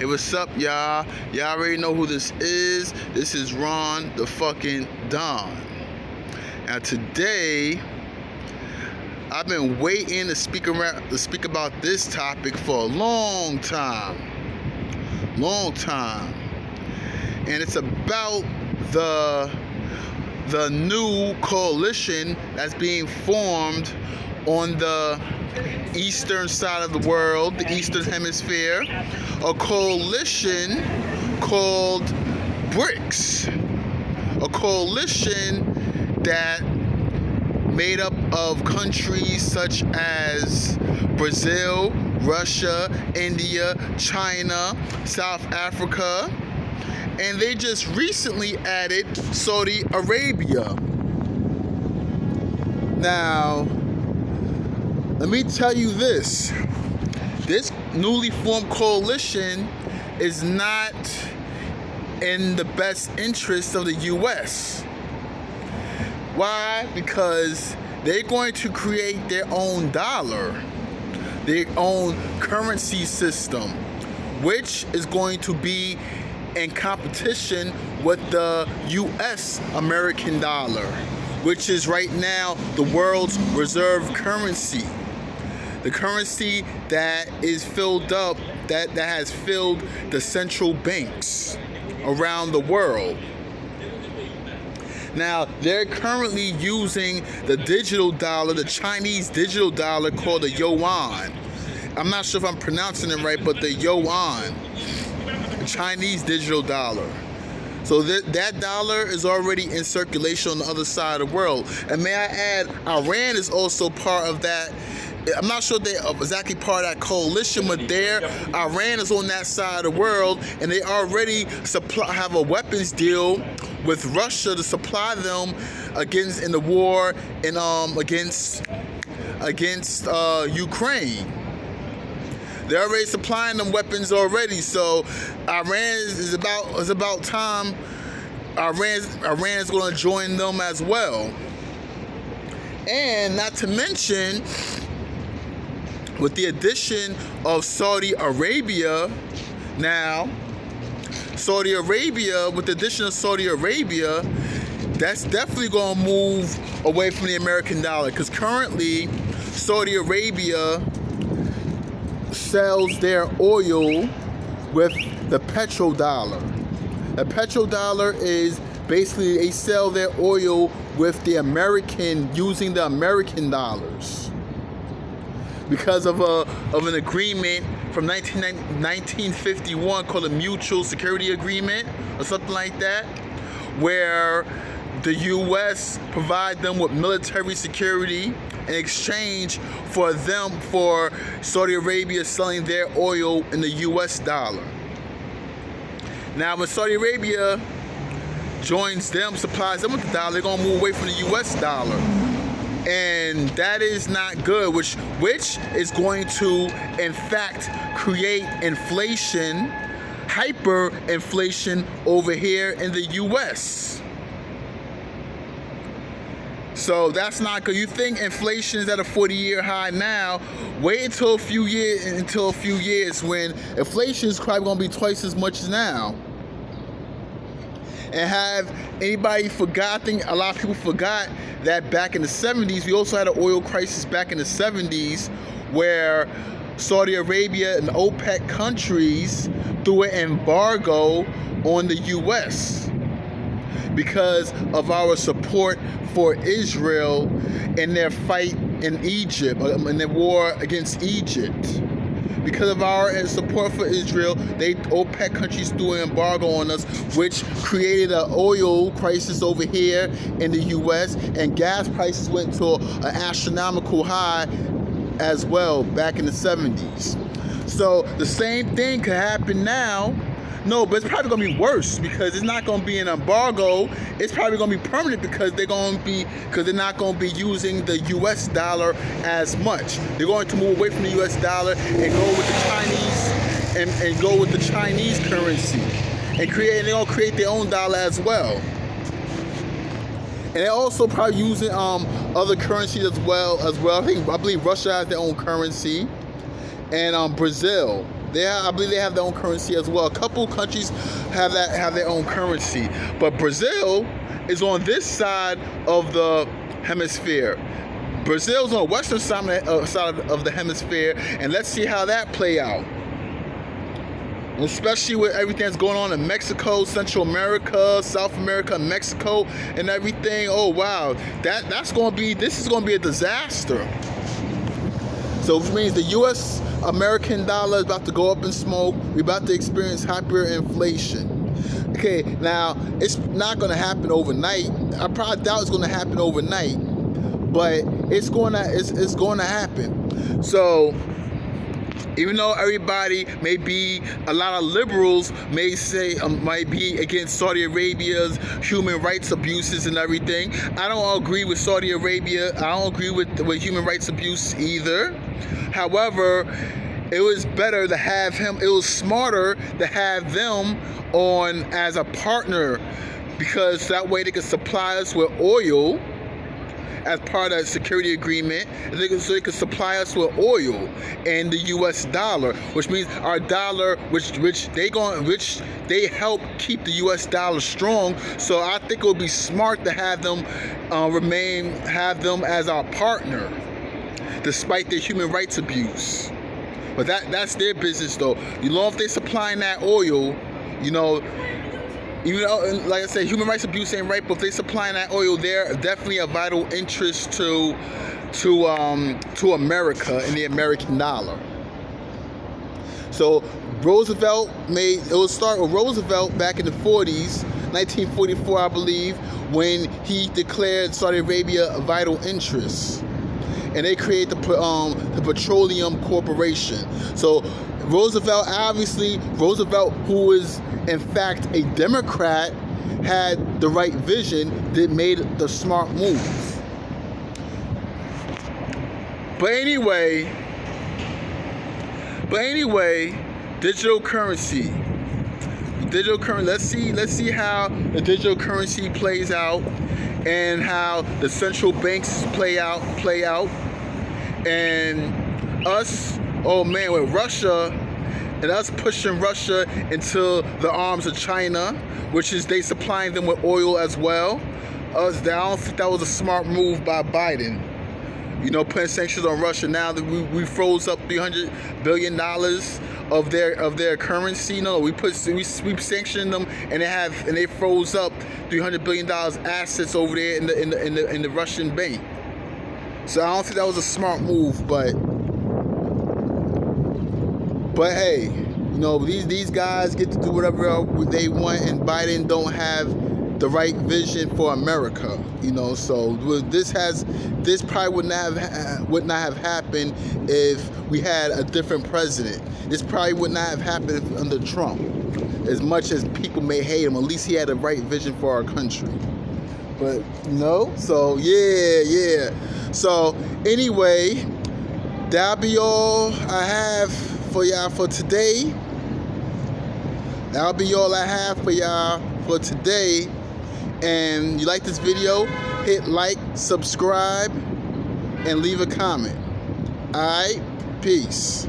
Hey, what's up, y'all? Y'all already know who this is. This is Ron the fucking Don. Now today, I've been waiting to speak about this topic for a long time. And it's about the new coalition that's being formed on the eastern side of the world, the Eastern Hemisphere, a coalition called BRICS, a coalition that made up of countries such as Brazil, Russia, India, China, South Africa, and they just recently added Saudi Arabia. Now, let me tell you this. This newly formed coalition is not in the best interest of the U.S. Why? Because they're going to create their own dollar, their own currency system, which is going to be in competition with the U.S. American dollar, which is right now the world's reserve currency. The currency that is filled up, that has filled the central banks around the world. Now, they're currently using the digital dollar, the Chinese digital dollar called the yuan. I'm not sure if I'm pronouncing it right, but the yuan, the Chinese digital dollar. So that dollar is already in circulation on the other side of the world. And may I add, Iran is also part of that. I'm not sure they're exactly part of that coalition, but Iran is on that side of the world, and they already have a weapons deal with Russia to supply them in the war against Ukraine. They're already supplying them weapons already, so Iran is about time. Iran is going to join them as well, and not to mention, with the addition of Saudi Arabia, with the addition of Saudi Arabia, that's definitely going to move away from the American dollar, because currently Saudi Arabia sells their oil with the petrodollar. The petrodollar is basically they sell their oil with using the American dollars, because of an agreement from 1951 called a Mutual Security Agreement or something like that, where the U.S. provide them with military security in exchange for Saudi Arabia selling their oil in the U.S. dollar. Now, when Saudi Arabia joins them, supplies them with the dollar, they're going to move away from the U.S. dollar. And that is not good, which is going to, in fact, create inflation, hyperinflation over here in the U.S. So that's not good. You think inflation is at a 40-year high now? Wait until a few years when inflation is probably going to be twice as much as now. And have anybody forgot? I think a lot of people forgot that back in the 70s, we also had an oil crisis back in the 70s, where Saudi Arabia and OPEC countries threw an embargo on the U.S. because of our support for Israel in their fight in Egypt, in their war against Egypt. Because of our support for Israel, OPEC countries threw an embargo on us, which created an oil crisis over here in the U.S., and gas prices went to an astronomical high as well back in the 70s. So the same thing could happen now. No, but it's probably going to be worse, because it's not going to be an embargo. It's probably going to be permanent, because they're not going to be using the U.S. dollar as much. They're going to move away from the U.S. dollar and go with the Chinese currency, and they're going to create their own dollar as well. And they're also probably using other currencies as well. I believe Russia has their own currency, and Brazil. I believe they have their own currency as well. A couple countries have their own currency, but Brazil is on this side of the hemisphere. Brazil's on the western side of the hemisphere, and let's see how that play out. Especially with everything that's going on in Mexico, Central America, South America, Mexico, and everything. Oh wow, this is going to be a disaster. So which means the U.S. American dollar is about to go up in smoke. We're about to experience hyperinflation. Okay, now it's not going to happen overnight. I probably doubt it's going to happen overnight, but it's going to happen. So even though everybody may be, a lot of liberals may say, might be against Saudi Arabia's human rights abuses and everything. I don't agree with Saudi Arabia. I don't agree with human rights abuse either. However, it was better to have him, it was smarter to have them on as a partner, because that way they could supply us with oil as part of a security agreement, so they could supply us with oil and the U.S. dollar, which means our dollar, which they help keep the U.S. dollar strong. So I think it would be smart to have them have them as our partner, despite their human rights abuse. But that's their business, though. You know, if they're supplying that oil, you know. Even though, like I said, human rights abuse ain't right, but if they're supplying that oil, they're definitely a vital interest to America and the American dollar. So Roosevelt it will start with Roosevelt back in the 40s, 1944, I believe, when he declared Saudi Arabia a vital interest, and they created the Petroleum Corporation. So Roosevelt, who is in fact a Democrat, had the right vision that made the smart move. But anyway, digital currency. Let's see how the digital currency plays out, and how the central banks play out, and us. Oh man, with Russia and us pushing Russia into the arms of China, which is they supplying them with oil as well. I don't think that was a smart move by Biden. You know, putting sanctions on Russia. Now that we froze up $300 billion of their currency. No, we sanctioned them, and they froze up $300 billion assets over there in the Russian bank. So I don't think that was a smart move, but hey, you know, these guys get to do whatever they want, and Biden don't have the right vision for America. You know, so this probably would not have happened if we had a different president. This probably would not have happened under Trump. As much as people may hate him, at least he had the right vision for our country. But no, so yeah. So anyway, that'll be all I have for y'all for today. That'll be all I have for y'all for today. And you like this video, hit like, subscribe, and leave a comment. Alright, peace.